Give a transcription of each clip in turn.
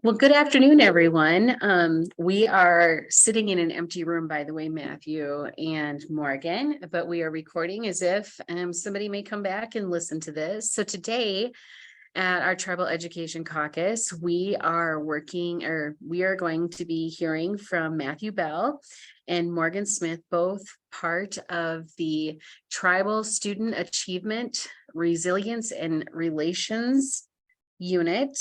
Well, good afternoon, everyone. We are sitting in an empty room, by the way, Matthew and Morgan, but we are recording as if somebody may come back and listen to this. So today at our Tribal Education Caucus, we are going to be hearing from Matthew Bell and Morgan Smith, both part of the Tribal Student Achievement, Resilience, and Relations Unit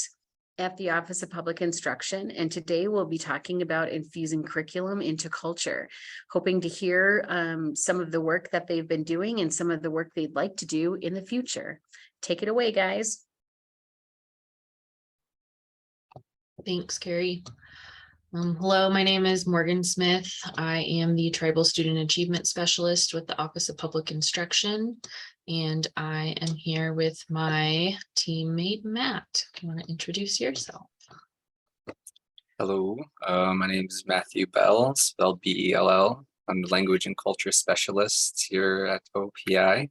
at the Office of Public Instruction. And today we'll be talking about infusing curriculum into culture, hoping to hear some of the work that they've been doing and some of the work they'd like to do in the future. Take it away, guys. Thanks, Carrie. Hello, my name is Morgan Smith. I am the Tribal Student Achievement Specialist with the Office of Public Instruction, and I am here with my teammate, Matt. Do you want to introduce yourself? Hello, my name is Matthew Bell, spelled B-E-L-L. I'm the Language and Culture Specialist here at OPI.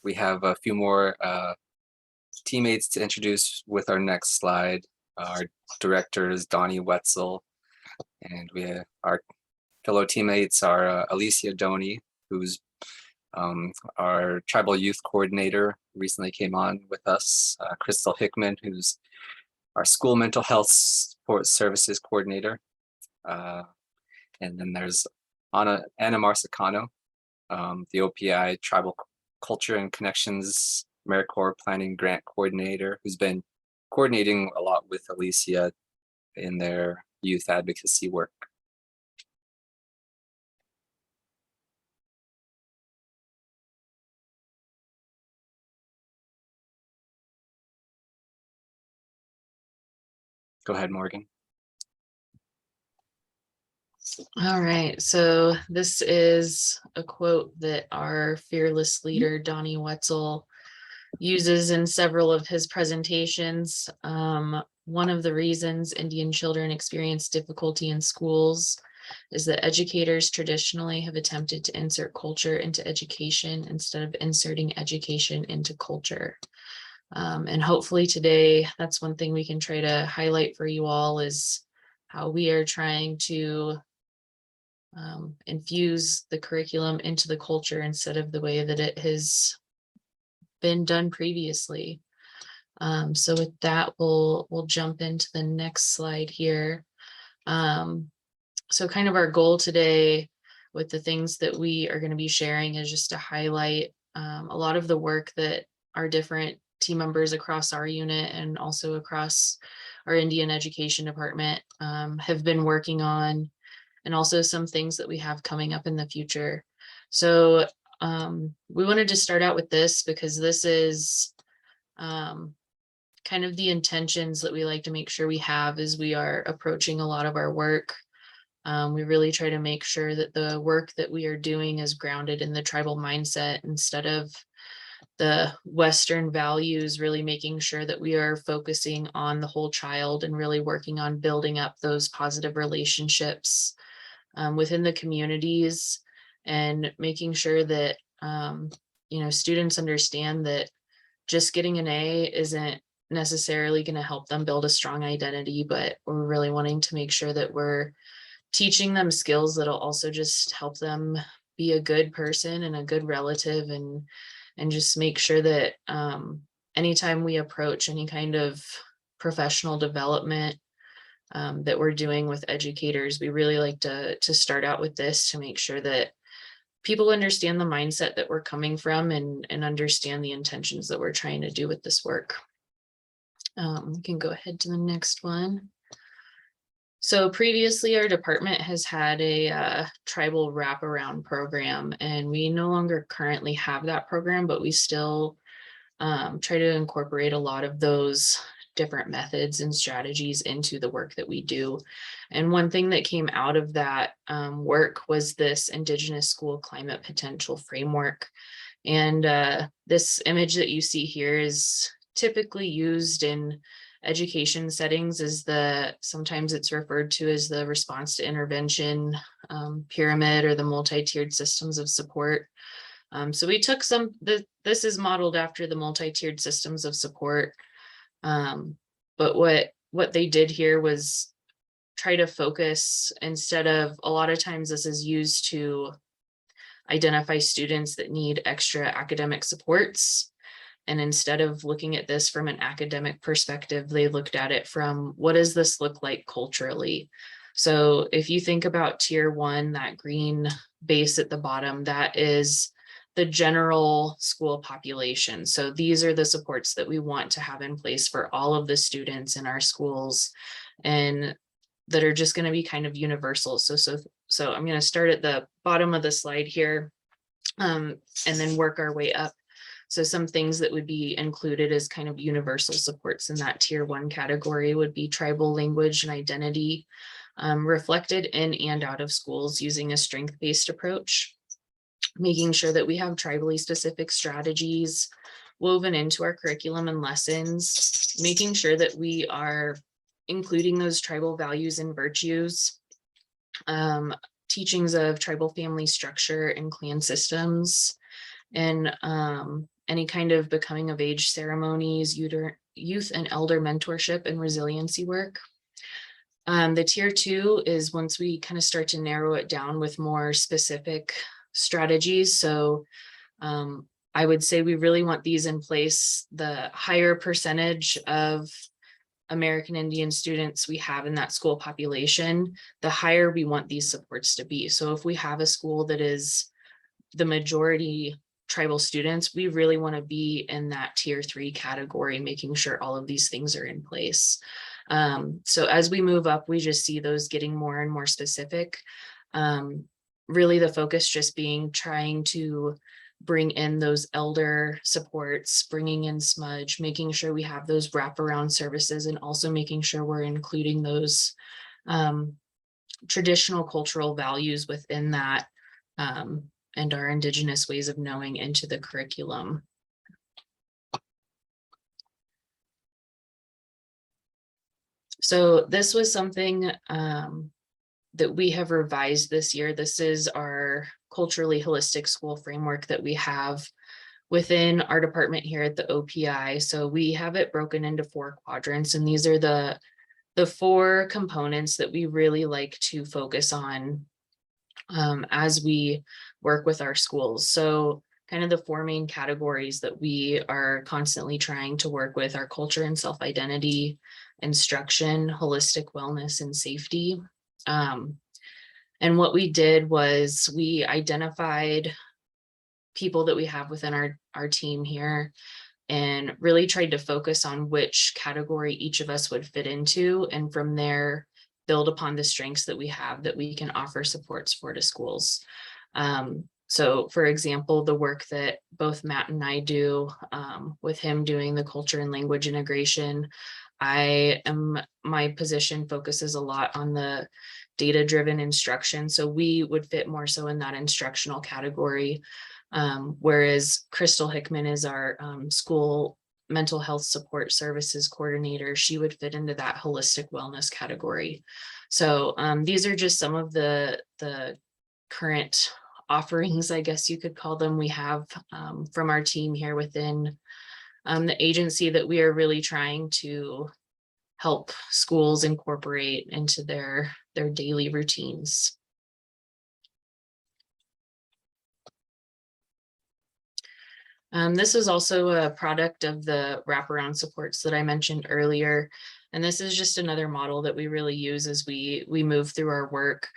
We have a few more teammates to introduce with our next slide. Our director is Donnie Wetzel, and our fellow teammates are Alicia Doney, who's our tribal youth coordinator, recently came on with us, Crystal Hickman, who's our school mental health support services coordinator, and then there's Anna Marsicano, the OPI Tribal Culture and Connections AmeriCorps Planning Grant Coordinator, who's been coordinating a lot with Alicia in their youth advocacy work. Go ahead, Morgan. All right, so this is a quote that our fearless leader, Donnie Wetzel, uses in several of his presentations. One of the reasons Indian children experience difficulty in schools is that educators traditionally have attempted to insert culture into education instead of inserting education into culture. And hopefully today, that's one thing we can try to highlight for you all, is how we are trying to infuse the curriculum into the culture instead of the way that it has been done previously. So with that, we'll jump into the next slide here. So kind of our goal today with the things that we are going to be sharing is just to highlight a lot of the work that our different team members across our unit and also across our Indian Education Department have been working on, and also some things that we have coming up in the future. So we wanted to start out with this because this is kind of the intentions that we like to make sure we have as we are approaching a lot of our work. We really try to make sure that the work that we are doing is grounded in the tribal mindset instead of the Western values, really making sure that we are focusing on the whole child and really working on building up those positive relationships within the communities, and making sure that students understand that just getting an A isn't necessarily going to help them build a strong identity, but we're really wanting to make sure that we're teaching them skills that'll also just help them be a good person and a good relative, and just make sure that anytime we approach any kind of professional development that we're doing with educators, we really like to start out with this to make sure that people understand the mindset that we're coming from and understand the intentions that we're trying to do with this work. We can go ahead to the next one. So previously, our department has had a tribal wraparound program, and we no longer currently have that program, but we still try to incorporate a lot of those different methods and strategies into the work that we do. And one thing that came out of that work was this Indigenous School Climate Potential Framework. And this image that you see here is typically used in education settings as sometimes it's referred to as the response to intervention pyramid, or the multi-tiered systems of support. So we took this is modeled after the multi-tiered systems of support. But what they did here was try to focus, instead of, a lot of times this is used to identify students that need extra academic supports. And instead of looking at this from an academic perspective, they looked at it from, what does this look like culturally? So if you think about tier 1, that green base at the bottom, that is the general school population. So these are the supports that we want to have in place for all of the students in our schools, and that are just going to be kind of universal. So I'm going to start at the bottom of the slide here, and then work our way up. So some things that would be included as kind of universal supports in that tier 1 category would be tribal language and identity, reflected in and out of schools using a strength-based approach, making sure that we have tribally specific strategies woven into our curriculum and lessons, making sure that we are including those tribal values and virtues, teachings of tribal family structure and clan systems, and any kind of becoming of age ceremonies, youth and elder mentorship and resiliency work. The tier 2 is once we kind of start to narrow it down with more specific strategies. So I would say we really want these in place. The higher percentage of American Indian students we have in that school population, the higher we want these supports to be. So if we have a school that is the majority tribal students, we really want to be in that tier 3 category, making sure all of these things are in place. So as we move up, we just see those getting more and more specific. Really the focus just being trying to bring in those elder supports, bringing in smudge, making sure we have those wraparound services, and also making sure we're including those traditional cultural values within that, and our Indigenous ways of knowing into the curriculum. So this was something that we have revised this year. This is our culturally holistic school framework that we have within our department here at the OPI. So we have it broken into 4 quadrants, and these are the 4 components that we really like to focus on as we work with our schools. So kind of the 4 main categories that we are constantly trying to work with are culture and self-identity, instruction, holistic wellness, and safety. And what we did was we identified people that we have within our team here and really tried to focus on which category each of us would fit into, and from there build upon the strengths that we have that we can offer supports for to schools. So for example, the work that both Matt and I do, with him doing the culture and language integration, my position focuses a lot on the data-driven instruction. So we would fit more so in that instructional category. Whereas Crystal Hickman is our school mental health support services coordinator. She would fit into that holistic wellness category. So these are just some of the current offerings, I guess you could call them, we have from our team here within the agency that we are really trying to help schools incorporate into their daily routines. This is also a product of the wraparound supports that I mentioned earlier. And this is just another model that we really use as we move through our work,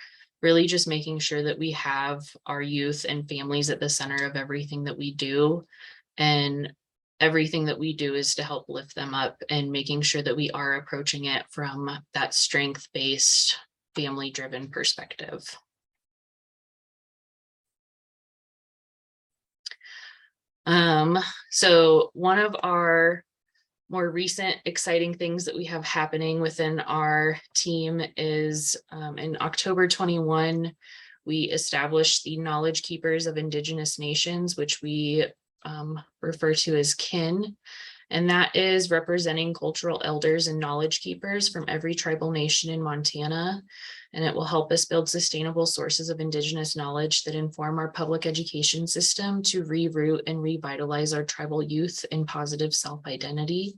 really just making sure that we have our youth and families at the center of everything that we do. And everything that we do is to help lift them up, and making sure that we are approaching it from that strength-based, family-driven perspective. So one of our more recent exciting things that we have happening within our team is in October 21, we established the Knowledge Keepers of Indigenous Nations, which we refer to as KIN. And that is representing cultural elders and knowledge keepers from every tribal nation in Montana. And it will help us build sustainable sources of Indigenous knowledge that inform our public education system to reroute and revitalize our tribal youth in positive self-identity.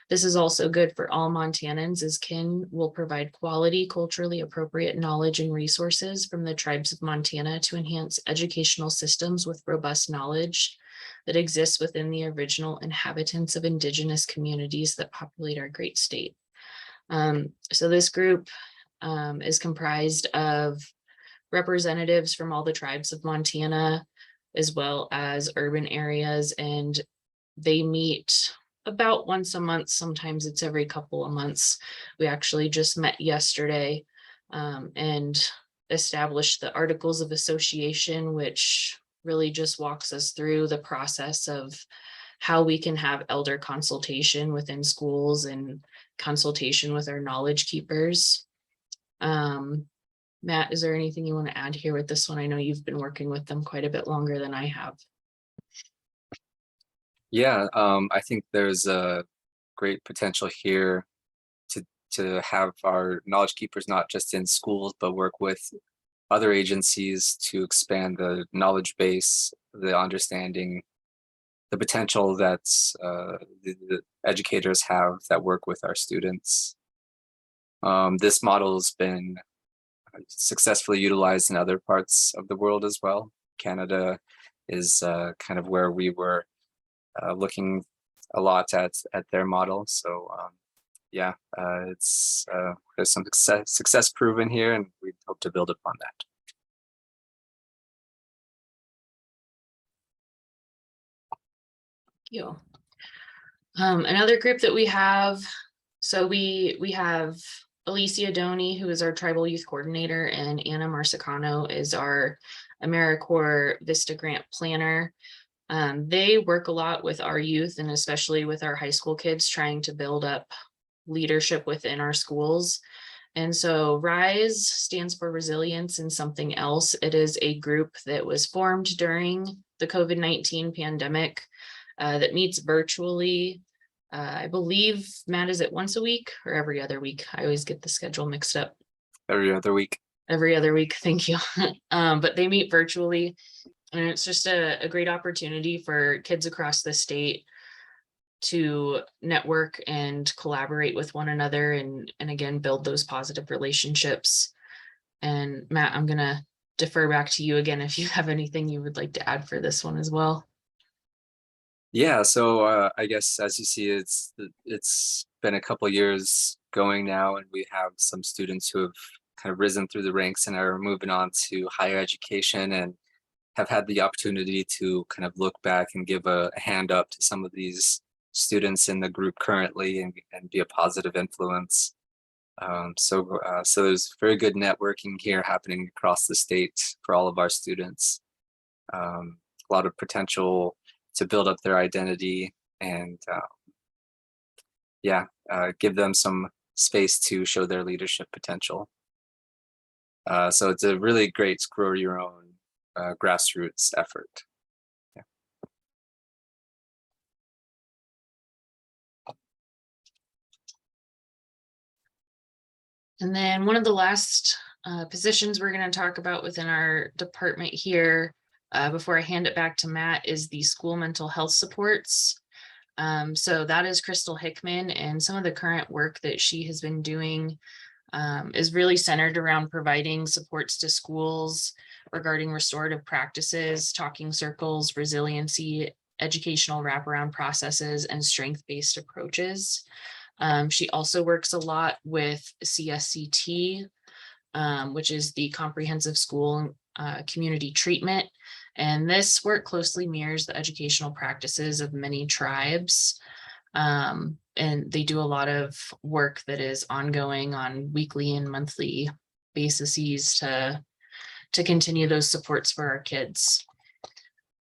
This is also good for all Montanans, as kin will provide quality, culturally appropriate knowledge and resources from the tribes of Montana to enhance educational systems with robust knowledge that exists within the original inhabitants of Indigenous communities that populate our great state. So this group is comprised of representatives from all the tribes of Montana, as well as urban areas, and they meet about once a month. Sometimes it's every couple of months. We actually just met yesterday and established the Articles of Association, which really just walks us through the process of how we can have elder consultation within schools and consultation with our knowledge keepers. Matt, is there anything you want to add here with this one? I know you've been working with them quite a bit longer than I have. Yeah, I think there's a great potential here to have our knowledge keepers not just in schools, but work with other agencies to expand the knowledge base, the understanding, the potential that the educators have that work with our students. This model has been successfully utilized in other parts of the world as well. Canada is kind of where we were looking a lot at their model. So yeah, there's some success proven here, and we hope to build upon that. Thank you. Another group that we have, so we have Alicia Doney, who is our tribal youth coordinator, and Anna Marsicano is our AmeriCorps Vista Grant planner. They work a lot with our youth and especially with our high school kids, trying to build up leadership within our schools. And so RISE stands for Resilience and Something Else. It is a group that was formed during the COVID-19 pandemic that meets virtually. I believe, Matt, is it once a week or every other week? I always get the schedule mixed up. Every other week. Every other week, thank you. But they meet virtually, and it's just a great opportunity for kids across the state to network and collaborate with one another and again, build those positive relationships. And Matt, I'm gonna defer back to you again if you have anything you would like to add for this one as well. Yeah, so I guess as you see, it's been a couple years going now, and we have some students who have kind of risen through the ranks and are moving on to higher education and have had the opportunity to kind of look back and give a hand up to some of these students in the group currently and be a positive influence. So there's very good networking here happening across the state for all of our students. A lot of potential to build up their identity and give them some space to show their leadership potential. So it's a really great grow your own grassroots effort. Yeah. And then one of the last positions we're going to talk about within our department here, before I hand it back to Matt, is the school mental health supports. So that is Crystal Hickman, and some of the current work that she has been doing is really centered around providing supports to schools regarding restorative practices, talking circles, resiliency, educational wraparound processes, and strength-based approaches. She also works a lot with CSCT, which is the Comprehensive School Community Treatment. And this work closely mirrors the educational practices of many tribes. And they do a lot of work that is ongoing on weekly and monthly bases to continue those supports for our kids.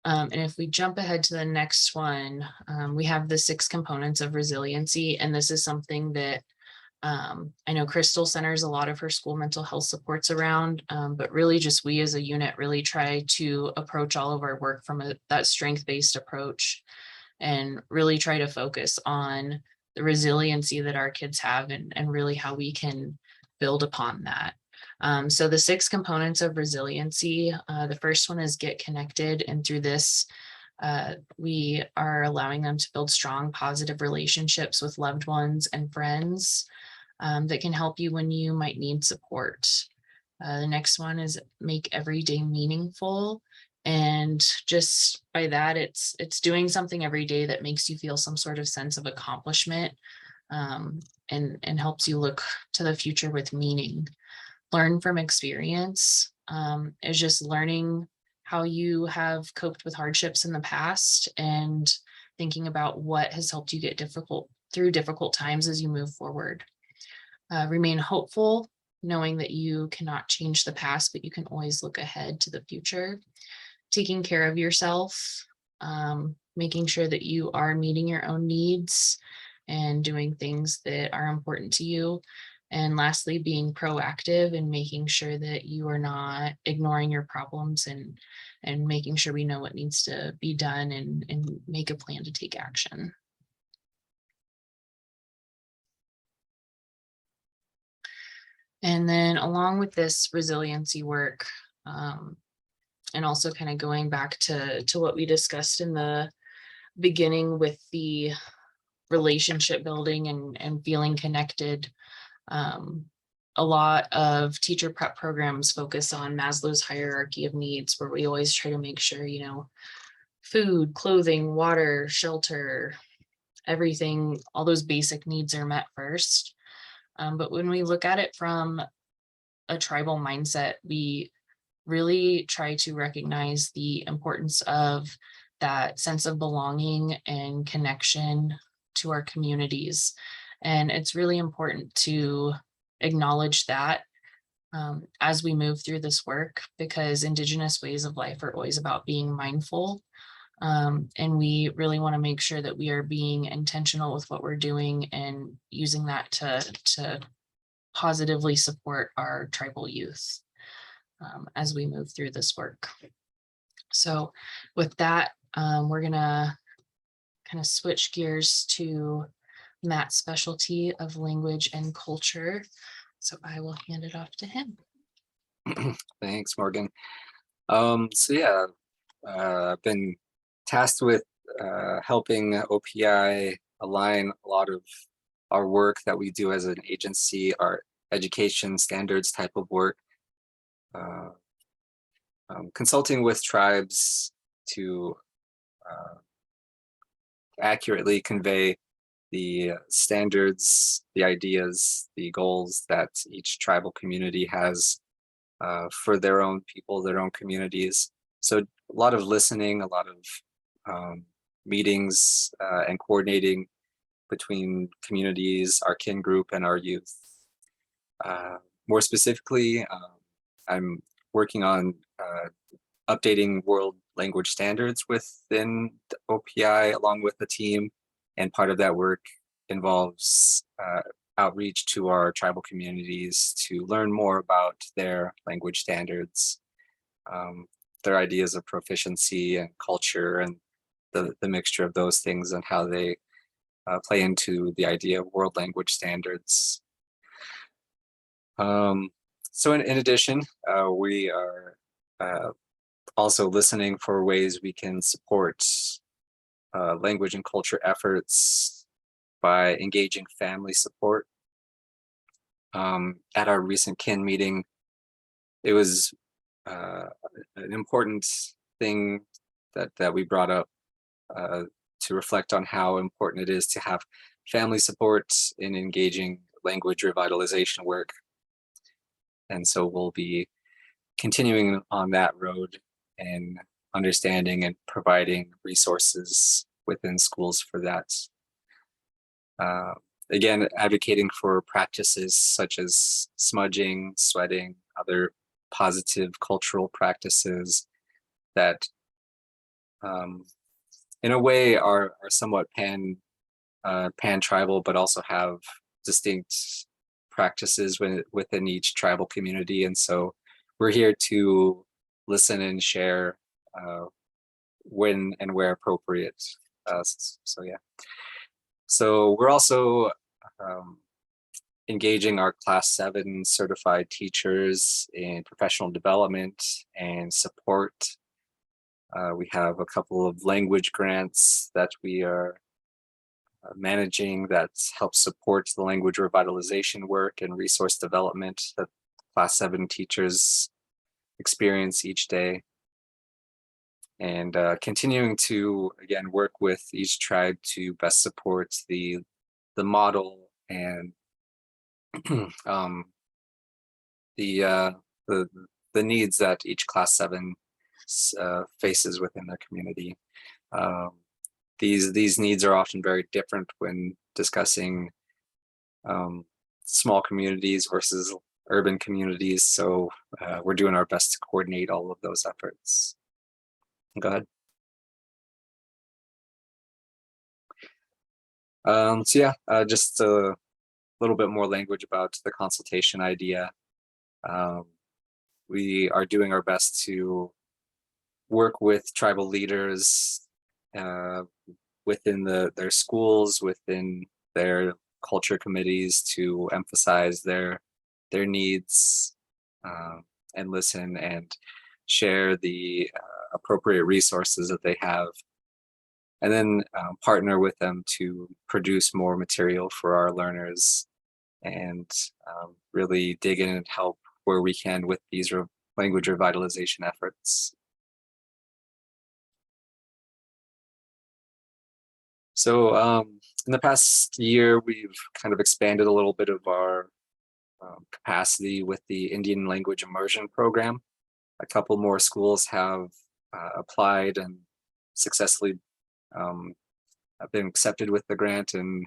And if we jump ahead to the next one, we have the 6 components of resiliency. And this is something that I know Crystal centers a lot of her school mental health supports around, but really just we as a unit really try to approach all of our work from that strength-based approach. and really try to focus on the resiliency that our kids have and really how we can build upon that. So the 6 components of resiliency, the first one is get connected. And through this, we are allowing them to build strong, positive relationships with loved ones and friends that can help you when you might need support. The next one is make every day meaningful. And just by that, it's doing something every day that makes you feel some sort of sense of accomplishment, and helps you look to the future with meaning. Learn from experience is just learning how you have coped with hardships in the past and thinking about what has helped you get through difficult times as you move forward. Remain hopeful, knowing that you cannot change the past, but you can always look ahead to the future. Taking care of yourself, making sure that you are meeting your own needs and doing things that are important to you. And lastly, being proactive and making sure that you are not ignoring your problems and making sure we know what needs to be done and make a plan to take action. And then along with this resiliency work, and also kind of going back to what we discussed in the beginning with the relationship building and feeling connected, a lot of teacher prep programs focus on Maslow's hierarchy of needs, where we always try to make sure, food, clothing, water, shelter, everything, all those basic needs are met first. But when we look at it from a tribal mindset, we really try to recognize the importance of that sense of belonging and connection to our communities. And it's really important to acknowledge that as we move through this work, because Indigenous ways of life are always about being mindful. And we really want to make sure that we are being intentional with what we're doing and using that to positively support our tribal youth as we move through this work. So with that, we're gonna kind of switch gears to Matt's specialty of language and culture. So I will hand it off to him. Thanks, Morgan. So yeah, I've been tasked with helping OPI align a lot of our work that we do as an agency, our education standards type of work, consulting with tribes to accurately convey the standards, the ideas, the goals that each tribal community has for their own people, their own communities. So a lot of listening, a lot of meetings and coordinating between communities, our kin group and our youth. More specifically, I'm working on updating world language standards within the OPI along with the team. And part of that work involves outreach to our tribal communities to learn more about their language standards, their ideas of proficiency and culture, and the mixture of those things and how they play into the idea of world language standards. So in addition, we are also listening for ways we can support language and culture efforts by engaging family support. At our recent kin meeting, it was an important thing that we brought up to reflect on how important it is to have family support in engaging language revitalization work. And so we'll be continuing on that road and understanding and providing resources within schools for that. Again, advocating for practices such as smudging, sweating, other positive cultural practices that in a way are somewhat pan-tribal, but also have distinct practices within each tribal community. And so we're here to listen and share when and where appropriate So yeah. So we're also engaging our Class 7 certified teachers in professional development and support. We have a couple of language grants that we are managing that help support the language revitalization work and resource development that Class 7 teachers experience each day. And continuing to, again, work with each tribe to best support the model and the needs that each Class 7 faces within their community. These needs are often very different when discussing small communities versus urban communities. So we're doing our best to coordinate all of those efforts. Go ahead. So yeah, just a little bit more language about the consultation idea. We are doing our best to work with tribal leaders within their schools, within their culture committees, to emphasize their needs and listen and share the appropriate resources that they have, and then partner with them to produce more material for our learners and really dig in and help where we can with these language revitalization efforts. So in the past year, we've kind of expanded a little bit of our capacity with the Indian language immersion program. A couple more schools have applied and successfully have been accepted with the grant, and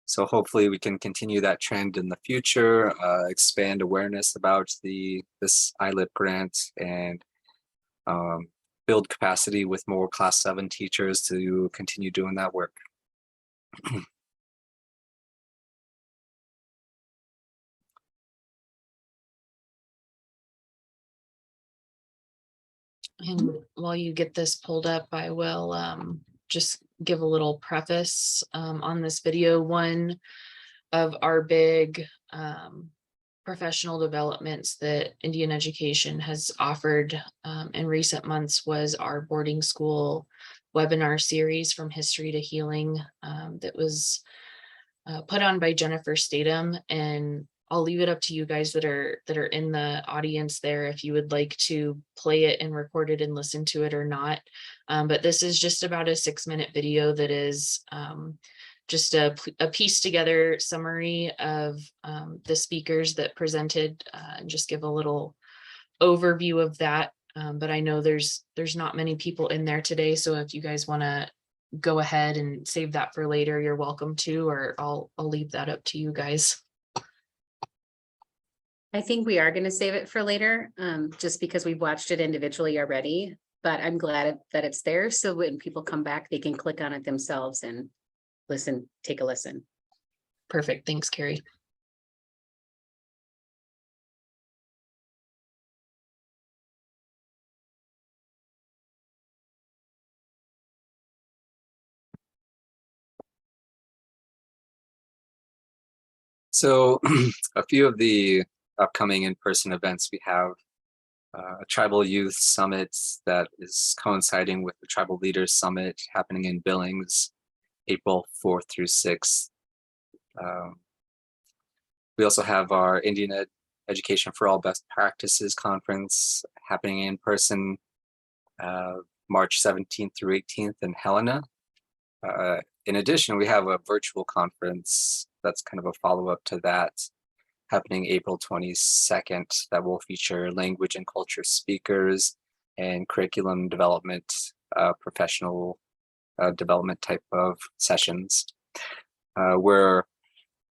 so hopefully we can continue that trend in the future, expand awareness about this ILIP grant, and build capacity with more Class 7 teachers to continue doing that work. And while you get this pulled up, I will just give a little preface on this video. One of our big professional developments that Indian education has offered in recent months was our boarding school webinar series, From History to Healing, that was put on by Jennifer Statham. And I'll leave it up to you guys that are in the audience there if you would like to play it and record it and listen to it or not. But this is just about a 6-minute video that is just a piece together summary of the speakers that presented, and just give a little overview of that. But I know there's not many people in there today, so if you guys want to go ahead and save that for later, you're welcome to, or I'll leave that up to you guys. I think we are going to save it for later, just because we've watched it individually already, but I'm glad that it's there. So when people come back, they can click on it themselves and listen, take a listen. Perfect. Thanks, Carrie. So a few of the upcoming in-person events, we have a Tribal Youth Summit that is coinciding with the Tribal Leaders Summit happening in Billings, April 4th through 6th. We also have our Indian Education for All Best Practices Conference happening in person March 17th through 18th in Helena. In addition, we have a virtual conference that's kind of a follow-up to that, happening April 22nd, that will feature language and culture speakers and curriculum development, professional development type of sessions. We're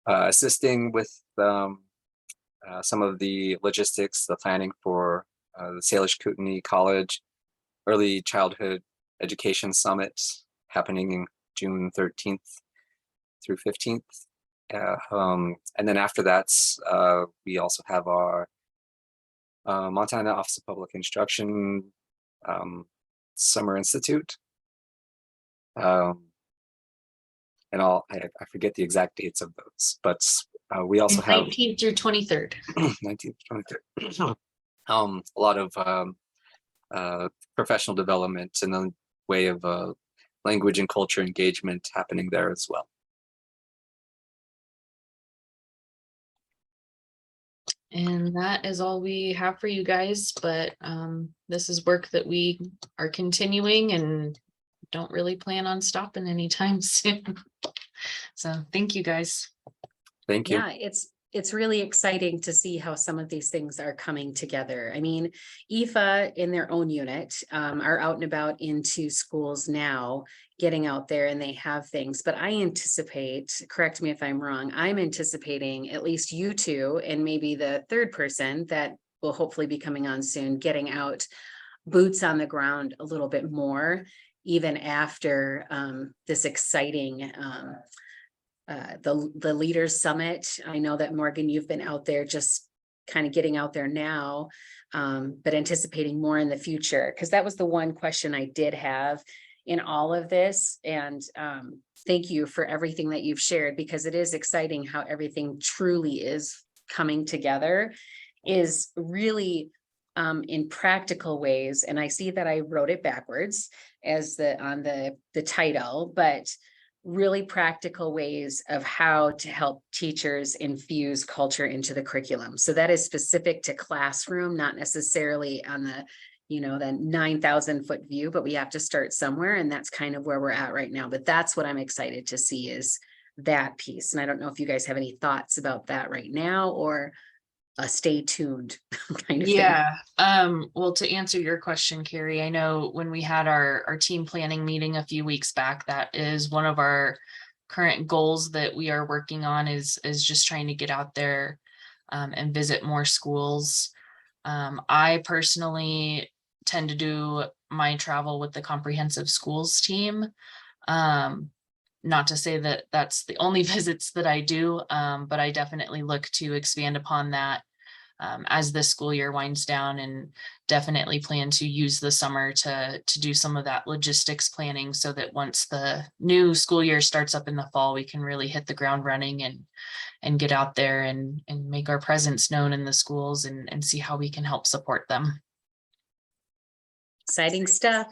assisting with some of the logistics, the planning for the Salish Kootenai College Early Childhood Education Summit happening in June 13th through 15th. And then after that, we also have our Montana Office of Public Instruction Summer Institute. And I forget the exact dates of those, but we also have 19th through 23rd. 19th, 23rd. A lot of professional development in the way of language and culture engagement happening there as well. And that is all we have for you guys, but this is work that we are continuing and don't really plan on stopping anytime soon. So thank you guys. Thank you. Yeah, it's really exciting to see how some of these things are coming together. I mean, IFA in their own unit are out and about into schools now, getting out there, and they have things. But I anticipate, correct me if I'm wrong, I'm anticipating at least you two and maybe the third person that will hopefully be coming on soon, getting out boots on the ground a little bit more, even after this exciting the Leaders Summit. I know that Morgan, you've been out there just kind of getting out there now, but anticipating more in the future, because that was the one question I did have in all of this. And thank you for everything that you've shared, because it is exciting how everything truly is coming together, is really in practical ways. And I see that I wrote it backwards as on the title, but really practical ways of how to help teachers infuse culture into the curriculum. So that is specific to classroom, not necessarily on the, the 9,000-foot view, but we have to start somewhere. And that's kind of where we're at right now. But that's what I'm excited to see, is that piece. And I don't know if you guys have any thoughts about that right now, or stay tuned kind of thing. Yeah. Well, to answer your question, Carrie, I know when we had our team planning meeting a few weeks back, that is one of our current goals that we are working on, is just trying to get out there and visit more schools. I personally tend to do my travel with the comprehensive schools team. Not to say that that's the only visits that I do, but I definitely look to expand upon that as the school year winds down, and definitely plan to use the summer to do some of that logistics planning, so that once the new school year starts up in the fall, we can really hit the ground running and get out there and make our presence known in the schools, and see how we can help support them. Exciting stuff.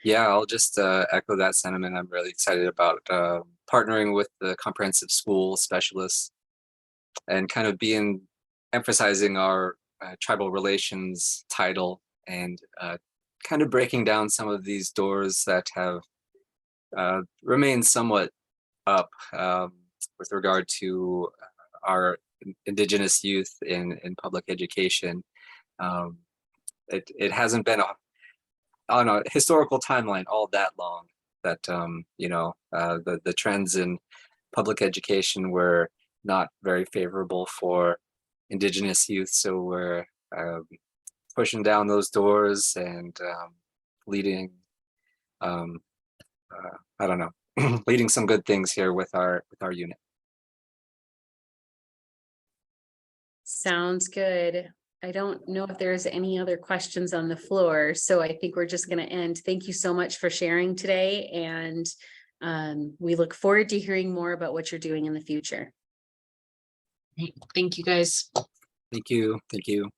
Yeah, I'll just echo that sentiment. I'm really excited about partnering with the comprehensive school specialists and kind of emphasizing our tribal relations title, and kind of breaking down some of these doors that have remained somewhat up with regard to our Indigenous youth in public education. It hasn't been on a historical timeline all that long that the trends in public education were not very favorable for Indigenous youth. So we're pushing down those doors and leading, I don't know, leading some good things here with our unit. Sounds good. I don't know if there's any other questions on the floor, so I think we're just going to end. Thank you so much for sharing today, and we look forward to hearing more about what you're doing in the future. Thank you, guys. Thank you. Thank you.